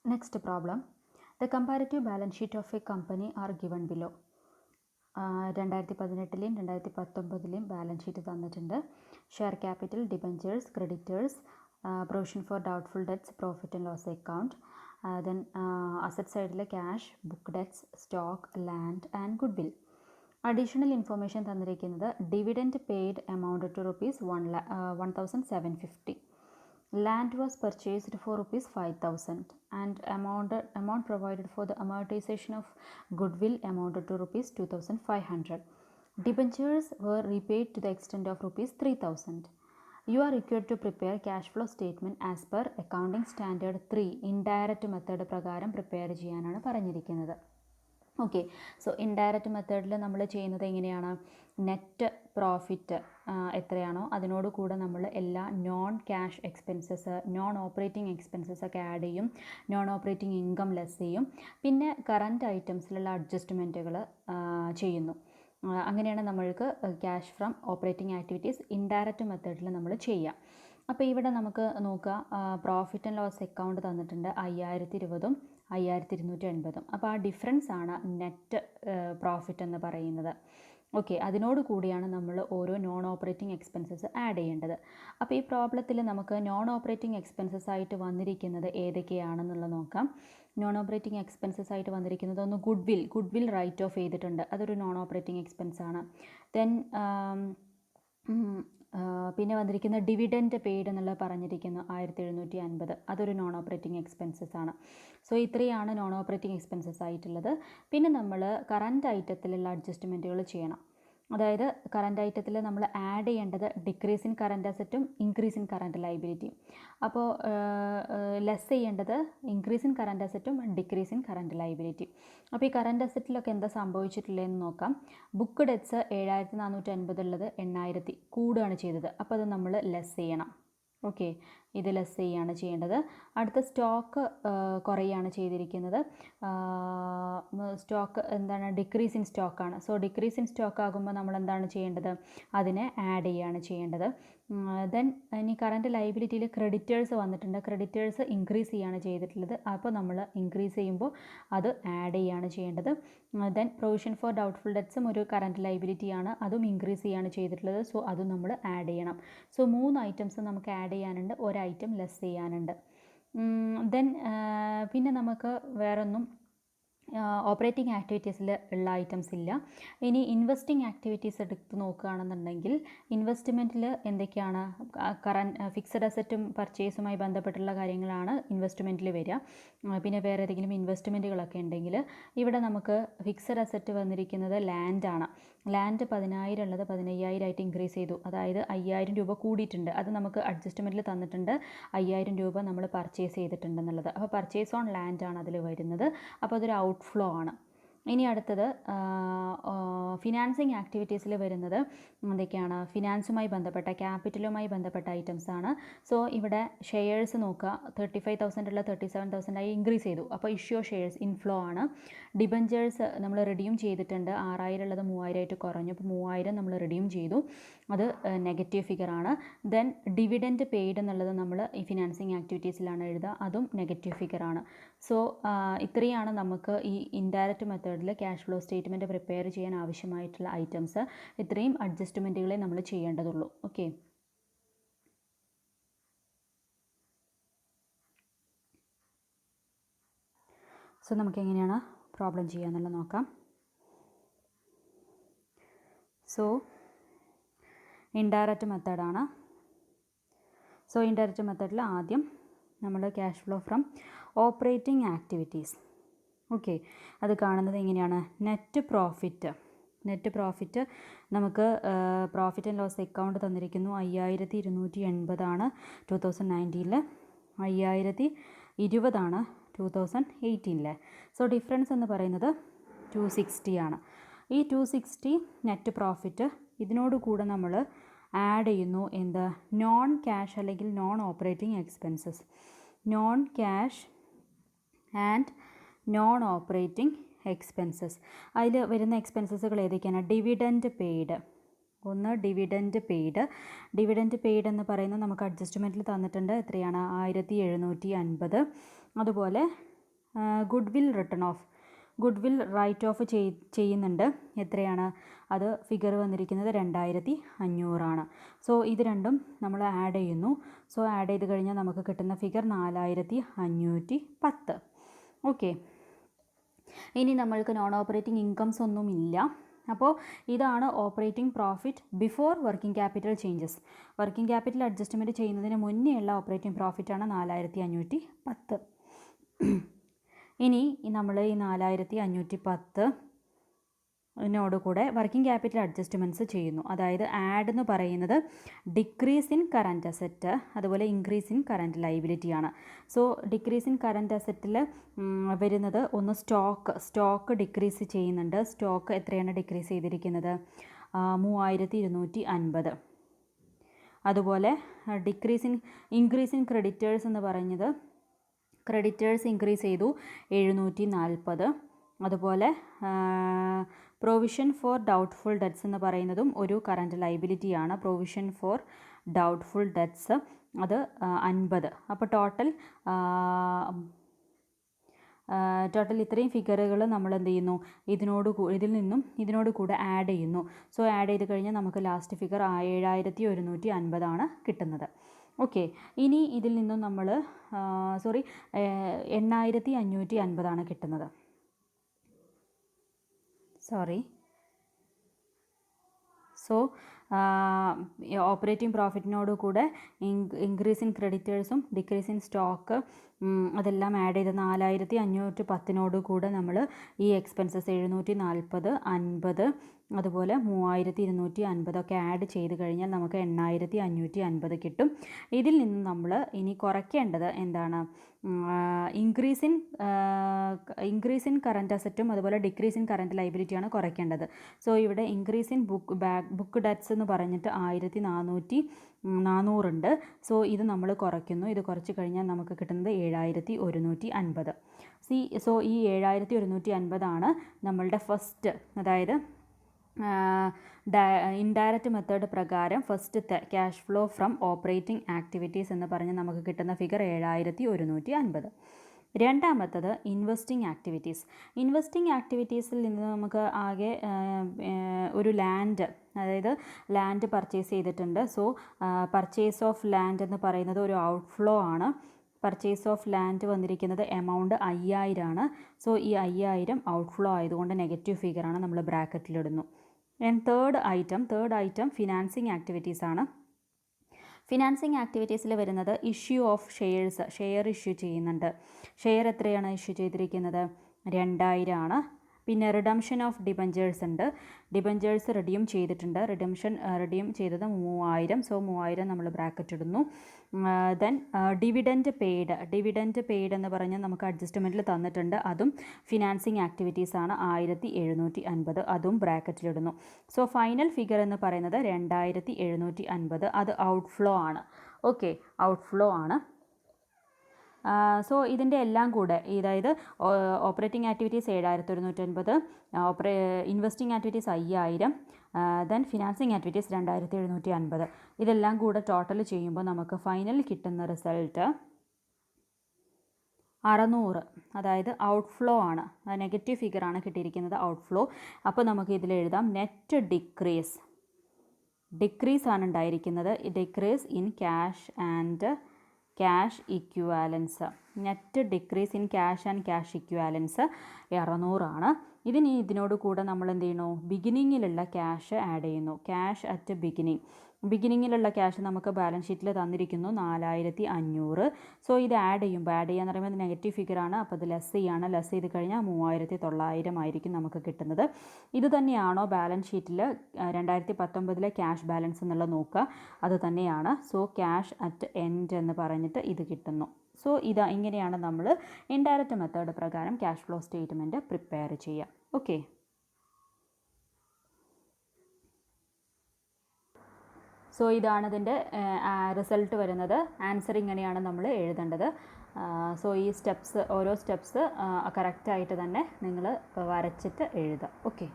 Next problem. The comparative balance sheet of a company are given below. 2018 2019 balance sheet തന്നിട്ടുണ്ട്. Share capital, debentures, creditors, provision for doubtful debts, profit and loss account, then asset സൈഡിൽ cash, book debts, stock, land and goodwill. Additional information തന്നിരിക്കുന്നത് dividend paid amount to ₹1,750. Land was purchased for ₹5,000 and amount provided for the amortization of goodwill amounted to ₹2,500. Debentures were repaid to the extent of ₹3,000. You are required to prepare cash flow statement as per accounting standard 3 indirect method പ്രകാരം prepare ചെയ്യാനാണ് പറഞ്ഞിരിക്കുന്നത്. Okay, so indirect മെത്തേഡിൽ നമ്മൾ ചെയ്യുന്നത് എങ്ങനെയാണ്? Net profit എത്രയാണോ അതിനോട് കൂടെ നമ്മൾ എല്ലാ non cash expenses, non operating expenses ഒക്കെ ആഡ് ചെയ്യും, നോൺ ഓപ്പറേറ്റിംഗ് ഇൻകം ലെസ് ചെയ്യും, പിന്നെ കറൻറ്റ് ഐറ്റംസിലുള്ള അഡ്ജസ്റ്റ്മെൻറ്റുകൾ ചെയ്യുന്നു. അങ്ങനെയാണ് നമ്മൾക്ക് cash from operating activities indirect മെത്തേഡിൽ നമ്മൾ ചെയ്യുക. അപ്പോൾ ഇവിടെ നമുക്ക് നോക്കുക, പ്രോഫിറ്റ് ആൻഡ് ലോസ് അക്കൗണ്ട് തന്നിട്ടുണ്ട് 5020 5280. അപ്പോൾ ആ ഡിഫറൻസ് ആണ് നെറ്റ് പ്രോഫിറ്റ് എന്ന് പറയുന്നത്. ഓക്കെ, അതിനോട് കൂടിയാണ് നമ്മൾ ഓരോ നോൺ ഓപ്പറേറ്റിംഗ് എക്സ്പെൻസസ് ആഡ് ചെയ്യേണ്ടത്. അപ്പോൾ ഈ പ്രോബ്ലത്തിൽ നമുക്ക് നോൺ ഓപ്പറേറ്റിംഗ് എക്സ്പെൻസസ് ആയിട്ട് വന്നിരിക്കുന്നത് ഏതൊക്കെയാണെന്നുള്ളത് നോക്കാം. നോൺ ഓപ്പറേറ്റിംഗ് എക്സ്പെൻസസ് ആയിട്ട് വന്നിരിക്കുന്നത് ഒന്ന് ഗുഡ് വിൽ റൈറ്റ് ഓഫ് ചെയ്തിട്ടുണ്ട്, അതൊരു നോൺ ഓപ്പറേറ്റിംഗ് എക്സ്പെൻസ് ആണ്. ദെൻ പിന്നെ വന്നിരിക്കുന്ന ഡിവിഡൻറ്റ് പെയ്ഡ് എന്നുള്ളത് പറഞ്ഞിരിക്കുന്നു 1750, അതൊരു നോൺ ഓപ്പറേറ്റിംഗ് എക്സ്പെൻസസ് ആണ്. സോ ഇത്രയാണ് നോൺ ഓപ്പറേറ്റിംഗ് എക്സ്പെൻസസ് ആയിട്ടുള്ളത്. പിന്നെ നമ്മൾ കറൻറ്റ് ഐറ്റത്തിലുള്ള അഡ്ജസ്റ്റ്മെൻറ്റുകൾ ചെയ്യണം. അതായത് കറൻറ്റ് ഐറ്റത്തിൽ നമ്മൾ ആഡ് ചെയ്യേണ്ടത് ഡിക്രീസ് ഇൻ കറൻറ്റ് അസറ്റും ഇൻക്രീസ് ഇൻ കറൻറ്റ് ലൈബിലിറ്റിയും. അപ്പോൾ ലെസ് ചെയ്യേണ്ടത് ഇൻക്രീസ് ഇൻ കറൻറ്റ് അസറ്റും ഡിക്രീസ് ഇൻ കറൻറ്റ് ലൈബിലിറ്റി. അപ്പോൾ ഈ കറൻറ്റ് അസറ്റിലൊക്കെ എന്താ സംഭവിച്ചിട്ടുള്ളതെന്ന് നോക്കാം. ബുക്ക് ഡെറ്റ്സ് 7450 ഉള്ളത് 8000 കൂടുകയാണ് ചെയ്തത്, അപ്പോൾ അത് നമ്മൾ ലെസ് ചെയ്യണം. ഓക്കെ, ഇത് ലെസ് ചെയ്യാണ് ചെയ്യേണ്ടത്. അടുത്ത സ്റ്റോക്ക് കുറയാണ് ചെയ്തിരിക്കുന്നത്. സ്റ്റോക്ക് എന്താണ്? ഡിക്രീസ് ഇൻ സ്റ്റോക്കാണ്. സോ ഡിക്രീസ് ഇൻ സ്റ്റോക്ക് ആകുമ്പോൾ നമ്മൾ എന്താണ് ചെയ്യേണ്ടത്? അതിനെ ആഡ് ചെയ്യാണ് ചെയ്യേണ്ടത്. ദെൻ ഇനി കറൻറ്റ് ലൈബിലിറ്റിയിൽ ക്രെഡിറ്റേഴ്സ് വന്നിട്ടുണ്ട്. ക്രെഡിറ്റേഴ്സ് ഇൻക്രീസ് ചെയ്യാണ് ചെയ്തിട്ടുള്ളത്, അപ്പോൾ നമ്മൾ ഇൻക്രീസ് ചെയ്യുമ്പോൾ അത് ആഡ് ചെയ്യാണ് ചെയ്യേണ്ടത്. ദെൻ പ്രൊവിഷൻ ഫോർ ഡൗട്ട്ഫുൾ ഡെറ്റ്സും ഒരു കറൻറ്റ് ലൈബിലിറ്റിയാണ്, അതും ഇൻക്രീസ് ചെയ്യാണ് ചെയ്തിട്ടുള്ളത്. സോ അതും നമ്മൾ ആഡ് ചെയ്യണം. സോ 3 ഐറ്റംസ് നമുക്ക് ആഡ് ചെയ്യാനുണ്ട്, ഒരു ഐറ്റം ലെസ് ചെയ്യാനുണ്ട്. ദെൻ പിന്നെ നമുക്ക് വേറൊന്നും ഓപ്പറേറ്റിംഗ് ആക്ടിവിറ്റീസിൽ ഉള്ള ഐറ്റംസ് ഇല്ല. ഇനി ഇൻവെസ്റ്റിംഗ് ആക്ടിവിറ്റീസ് എടുത്ത് നോക്കുകയാണെന്നുണ്ടെങ്കിൽ ഇൻവെസ്റ്റ്മെൻറ്റിൽ എന്തൊക്കെയാണ്? ഫിക്സഡ് അസറ്റും പർച്ചേസുമായി ബന്ധപ്പെട്ടുള്ള കാര്യങ്ങളാണ് ഇൻവെസ്റ്റ്മെൻറ്റിൽ വരിക. പിന്നെ വേറെ ഏതെങ്കിലും ഇൻവെസ്റ്റ്മെൻറ്റുകളൊക്കെ ഉണ്ടെങ്കിൽ ഇവിടെ നമുക്ക് ഫിക്സഡ് അസറ്റ് വന്നിരിക്കുന്നത് ലാൻഡാണ്. ലാൻഡ് 10,000 ഉള്ളത് 15,000 ആയിട്ട് ഇൻക്രീസ് ചെയ്തു, അതായത് 5,000 രൂപ കൂടിയിട്ടുണ്ട്. അത് നമുക്ക് അഡ്ജസ്റ്റ്മെൻറ്റിൽ തന്നിട്ടുണ്ട്, 5,000 രൂപ നമ്മൾ പർച്ചേസ് ചെയ്തിട്ടുണ്ടെന്നുള്ളത്. അപ്പോൾ പർച്ചേസ് ഓൺ ലാൻഡാണ് അതിൽ വരുന്നത്, അപ്പോൾ അതൊരു ഔട്ട്ഫ്ലോ ആണ്. ഇനി അടുത്തത് ഫിനാൻസിങ് ആക്ടിവിറ്റീസിൽ വരുന്നത് എന്തൊക്കെയാണ്? ഫിനാൻസുമായി ബന്ധപ്പെട്ട, ക്യാപിറ്റലുമായി ബന്ധപ്പെട്ട ഐറ്റംസ് ആണ്. സോ ഇവിടെ ഷെയർസ് നോക്കുക, 35,000 ഉള്ള 37,000 ആയി ഇൻക്രീസ് ചെയ്തു, അപ്പോൾ ഇഷ്യൂ ഷെയർസ് ഇൻഫ്ലോ ആണ്. ഡിബഞ്ചേഴ്സ് നമ്മൾ റിഡ്യൂം ചെയ്തിട്ടുണ്ട്, 6,000 ഉള്ളത് 3,000 ആയിട്ട് കുറഞ്ഞു, അപ്പോൾ 3,000 നമ്മൾ റിഡ്യൂം ചെയ്തു, അത് നെഗറ്റീവ് ഫിഗറാണ്. ദെൻ ഡിവിഡൻറ്റ് പെയ്ഡ് എന്നുള്ളത് നമ്മൾ ഈ ഫിനാൻസിങ് ആക്ടിവിറ്റീസിലാണ് എഴുതുക, അതും നെഗറ്റീവ് ഫിഗറാണ്. സോ ഇത്രയാണ് നമുക്ക് ഈ ഇൻഡയറക്റ്റ് മെത്തേഡിൽ ക്യാഷ് ഫ്ലോ സ്റ്റേറ്റ്മെൻറ്റ് പ്രിപ്പയർ ചെയ്യാൻ ആവശ്യമായിട്ടുള്ള ഐറ്റംസ്. ഇത്രയും അഡ്ജസ്റ്റ്മെൻറ്റുകളെ നമ്മൾ ചെയ്യേണ്ടതുള്ളൂ. ഓക്കെ, സോ നമുക്ക് എങ്ങനെയാണ് പ്രോബ്ലം ചെയ്യാമെന്നുള്ളത് നോക്കാം. സോ ഇൻഡയറക്റ്റ് മെത്തേഡാണ്. സോ ഇൻഡയറക്റ്റ് മെത്തേഡിൽ ആദ്യം നമ്മൾ cash flow from operating activities. Okay, അത് കാണുന്നത് എങ്ങനെയാണ്? നെറ്റ് പ്രോഫിറ്റ് നമുക്ക് പ്രോഫിറ്റ് ആൻഡ് ലോസ് അക്കൗണ്ട് തന്നിരിക്കുന്നു 5280 ആണ് 2019, 5020 2018. സോ ഡിഫറൻസ് എന്ന് പറയുന്നത് 260 ആണ്. ഈ 260 നെറ്റ് പ്രോഫിറ്റ് ഇതിനോട് കൂടെ നമ്മൾ ആഡ് ചെയ്യുന്നു എന്ത്? നോൺ ക്യാഷ് അല്ലെങ്കിൽ non operating expenses. Non cash and non operating expenses. അതിൽ വരുന്ന എക്സ്പെൻസസുകൾ ഏതൊക്കെയാണ്? Dividend paid. ഒന്ന് ഡിവിഡൻറ്റ് പെയ്ഡ് എന്ന് പറയുന്നത് നമുക്ക് അഡ്ജസ്റ്റ്മെൻറ്റിൽ തന്നിട്ടുണ്ട്, എത്രയാണ്? 1750. അതുപോലെ good will written of, good will write of ചെയ്യുന്നുണ്ട്. എത്രയാണ് അത്? ഫിഗർ വന്നിരിക്കുന്നത് 2500 സോ ഇത് രണ്ടും നമ്മൾ ആഡ് ചെയ്യുന്നു. സോ ആഡ് ചെയ്ത് കഴിഞ്ഞാൽ നമുക്ക് കിട്ടുന്ന ഫിഗർ 4510. ഓക്കെ, ഇനി നമ്മൾക്ക് നോൺ ഓപ്പറേറ്റിംഗ് ഇൻകംസ് ഒന്നുമില്ല. അപ്പോൾ ഇതാണ് operating profit before working capital changes. Working capital adjustment ചെയ്യുന്നതിന് മുന്നേ ഉള്ള ഓപ്പറേറ്റിംഗ് പ്രോഫിറ്റാണ് 4510. ഇനി നമ്മൾ ഈ 4510 കൂടെ വർക്കിംഗ് ക്യാപിറ്റൽ അഡ്ജസ്റ്റ്മെൻറ്റ്സ് ചെയ്യുന്നു. അതായത് ആഡ് എന്ന് പറയുന്നത് ഡിക്രീസ് ഇൻ കറൻറ്റ് അസറ്റ്, അതുപോലെ ഇൻക്രീസ് ഇൻ കറൻറ്റ് ലൈബിലിറ്റിയാണ്. സോ ഡിക്രീസ് ഇൻ കറൻറ്റ് അസറ്റിൽ വരുന്നത് ഒന്ന് സ്റ്റോക്ക് ഡിക്രീസ് ചെയ്യുന്നുണ്ട്. സ്റ്റോക്ക് എത്രയാണ് ഡിക്രീസ് ചെയ്തിരിക്കുന്നത്? 3250. അതുപോലെ ഇൻക്രീസ് ഇൻ ക്രെഡിറ്റേഴ്സ് എന്ന് പറഞ്ഞത്, ക്രെഡിറ്റേഴ്സ് ഇൻക്രീസ് ചെയ്തു 740. അതുപോലെ പ്രൊവിഷൻ ഫോർ ഡൗട്ട്ഫുൾ ഡെറ്റ്സ് എന്ന് പറയുന്നതും ഒരു കറൻറ്റ് ലൈബിലിറ്റിയാണ്. പ്രൊവിഷൻ ഫോർ ഡൗട്ട്ഫുൾ ഡെറ്റ്സ് അത് 50. അപ്പോൾ ടോട്ടൽ ഇത്രയും ഫിഗറുകൾ നമ്മൾ എന്ത് ചെയ്യുന്നു? ഇതിൽ നിന്നും ഇതിനോട് കൂടെ ആഡ് ചെയ്യുന്നു. സോ ആഡ് ചെയ്ത് കഴിഞ്ഞാൽ നമുക്ക് ലാസ്റ്റ് ഫിഗർ 7150 കിട്ടുന്നത്. ഓക്കെ, ഇനി ഇതിൽ നിന്നും നമ്മൾ 8550 കിട്ടുന്നത്. സോ ഓപ്പറേറ്റിംഗ് പ്രോഫിറ്റിനോട് കൂടെ ഇൻക്രീസ് ഇൻ ക്രെഡിറ്റേഴ്സും ഡിക്രീസ് ഇൻ സ്റ്റോക്ക് അതെല്ലാം ആഡ് ചെയ്ത് 4510 കൂടെ നമ്മൾ ഈ എക്സ്പെൻസസ് 740, 50, അതുപോലെ 3250 ഒക്കെ ആഡ് ചെയ്ത് കഴിഞ്ഞാൽ നമുക്ക് 8550 കിട്ടും. ഇതിൽ നിന്ന് നമ്മൾ ഇനി കുറയ്ക്കേണ്ടത് എന്താണ്? ഇൻക്രീസ് ഇൻ കറൻറ്റ് അസറ്റും അതുപോലെ ഡിക്രീസ് ഇൻ കറൻറ്റ് ലൈബിലിറ്റിയാണ് കുറയ്ക്കേണ്ടത്. സോ ഇവിടെ ഇൻക്രീസ് ഇൻ ബുക്ക് ഡെറ്റ്സ് എന്ന് പറഞ്ഞിട്ട് 1400 ഉണ്ട്. സോ ഇത് നമ്മൾ കുറയ്ക്കുന്നു. ഇത് കുറച്ച് കഴിഞ്ഞാൽ നമുക്ക് കിട്ടുന്നത് 7150. സോ ഈ 7150 നമ്മളുടെ ഫസ്റ്റ്, അതായത് ഇൻഡയറക്റ്റ് മെത്തേഡ് പ്രകാരം ഫസ്റ്റത്തെ cash flow from operating activities എന്ന് പറഞ്ഞ് നമുക്ക് കിട്ടുന്ന ഫിഗർ 7150. രണ്ടാമത്തത് ഇൻവെസ്റ്റിംഗ് ആക്ടിവിറ്റീസ്. ഇൻവെസ്റ്റിംഗ് ആക്ടിവിറ്റീസിൽ നിന്ന് നമുക്ക് ആകെ ഒരു ലാൻഡ് പർച്ചേസ് ചെയ്തിട്ടുണ്ട്. സോ പർച്ചേസ് ഓഫ് ലാൻഡ് എന്ന് പറയുന്നത് ഒരു ഔട്ട്ഫ്ലോ ആണ്. പർച്ചേസ് ഓഫ് ലാൻഡ് വന്നിരിക്കുന്നത് എമൗണ്ട് 5000 സോ ഈ 5000 ഔട്ട്ഫ്ലോ ആയതുകൊണ്ട് നെഗറ്റീവ് ഫിഗറാണ്, നമ്മൾ ബ്രാക്കറ്റിലിടുന്നു. തേർഡ് ഐറ്റം ഫിനാൻസിങ് ആക്ടിവിറ്റീസ് ആണ്. ഫിനാൻസിങ് ആക്ടിവിറ്റീസിൽ വരുന്നത് ഇഷ്യൂ ഓഫ് ഷെയർ ഇഷ്യൂ ചെയ്യുന്നുണ്ട്. ഷെയർ എത്രയാണ് ഇഷ്യൂ ചെയ്തിരിക്കുന്നത്? 2000. പിന്നെ റിഡംഷൻ ഓഫ് ഡിബഞ്ചേഴ്സ് ഉണ്ട്. ഡിബഞ്ചേഴ്സ് റിഡീം ചെയ്തിട്ടുണ്ട്. റിഡീം ചെയ്തത് 3000. സോ 3000 നമ്മൾ ബ്രാക്കറ്റ് ഇടുന്നു. ദെൻ ഡിവിഡൻറ്റ് പെയ്ഡ് എന്ന് പറഞ്ഞാൽ നമുക്ക് അഡ്ജസ്റ്റ്മെൻറ്റിൽ തന്നിട്ടുണ്ട്. അതും ഫിനാൻസിങ് ആക്ടിവിറ്റീസ് ആണ്, 1750. അതും ബ്രാക്കറ്റിലിടുന്നു. സോ ഫൈനൽ ഫിഗർ എന്ന് പറയുന്നത് 2750. അത് ഔട്ട്ഫ്ലോ ആണ്. ഓക്കെ, ഔട്ട്ഫ്ലോ ആണ്. സോ ഇതിൻ്റെ എല്ലാം കൂടെ, അതായത് operating activities 7150, investing activities 5000, then financing activities 2750. ഇതെല്ലാം കൂടെ ടോട്ടൽ ചെയ്യുമ്പോൾ നമുക്ക് ഫൈനൽ കിട്ടുന്ന റിസൾട്ട് 600. അതായത് ഔട്ട്ഫ്ലോ ആണ്, നെഗറ്റീവ് ഫിഗറാണ് കിട്ടിയിരിക്കുന്നത്, ഔട്ട്ഫ്ലോ. അപ്പോൾ നമുക്ക് ഇതിൽ എഴുതാം നെറ്റ് ഡിക്രീസ് ആണ് ഉണ്ടായിരിക്കുന്നത്. Decrease in cash equivalence. Net decrease in cash and cash equivalence 600 ആണ്. ഇതിനോട് കൂടെ നമ്മൾ എന്ത് ചെയ്യുന്നു? ബിഗിനിങ്ങിലുള്ള ക്യാഷ് ആഡ് ചെയ്യുന്നു. ക്യാഷ് അറ്റ് ബിഗിനിങ്ങിലുള്ള ക്യാഷ് നമുക്ക് ബാലൻസ് ഷീറ്റിൽ തന്നിരിക്കുന്നു 4500. സോ ഇത് ആഡ് ചെയ്യാന്ന് പറയുമ്പോൾ നെഗറ്റീവ് ഫിഗറാണ്. അപ്പോൾ ഇത് ലെസ് ചെയ്ത് കഴിഞ്ഞാൽ 3900 ആയിരിക്കും നമുക്ക് കിട്ടുന്നത്. ഇത് തന്നെയാണോ ബാലൻസ് ഷീറ്റിൽ 2019 ക്യാഷ് ബാലൻസ് എന്നുള്ളത് നോക്കുക. അത് തന്നെയാണ്. സോ ക്യാഷ് അറ്റ് എൻഡ് എന്ന് പറഞ്ഞിട്ട് ഇത് കിട്ടുന്നു. സോ ഇങ്ങനെയാണ് നമ്മൾ ഇൻഡയറക്റ്റ് മെത്തേഡ് പ്രകാരം ക്യാഷ് ഫ്ലോ സ്റ്റേറ്റ്മെൻറ്റ് പ്രിപ്പയർ ചെയ്യുക. ഓക്കെ, സോ ഇതാണ് ഇതിൻ്റെ റിസൾട്ട് വരുന്നത്. ആൻസർ ഇങ്ങനെയാണ് നമ്മൾ എഴുതേണ്ടത്. സോ ഈ ഓരോ സ്റ്റെപ്സ് കറക്റ്റായിട്ട് തന്നെ നിങ്ങൾ വരച്ചിട്ട് എഴുതുക. ഓക്കെ.